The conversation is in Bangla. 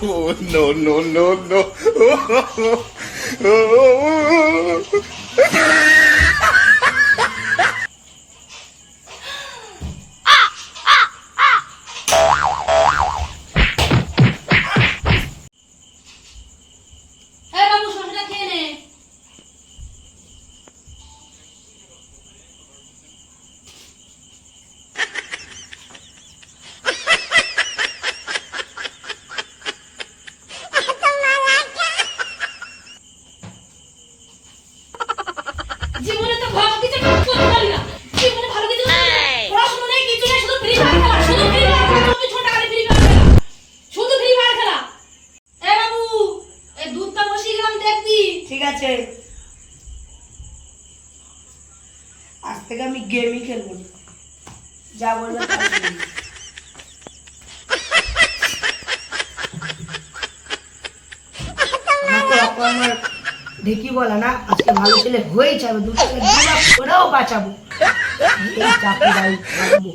No, no, no, no. এই বাবু শসাটা খেয়ে নে। জীবনে তো ভালো কিছু করতে পারি না। জীবনে ভালো কিছু পড়াশোনা নেই, কিছু নেই, শুধু ফ্রি ফায়ার খেলা, শুধু ফ্রি ফায়ার খেলা, 24 ঘন্টা খালি ফ্রি ফায়ার খেলা, শুধু ফ্রি ফায়ার খেলা। এ বাবু, এই দুধটা বসিয়ে গেলাম দেখবি। ঠিক আছে, আজ থেকে আমি গেমই খেলবো না, যা বলবে তাই শুনবো। আমাকে আমার ঢেকি বলা না, আজকে ভালো ছেলে হয়ে যাবে, দুটোকে দুলা করেও বাঁচাবো। এই চাকরি বাড়ি খাবো।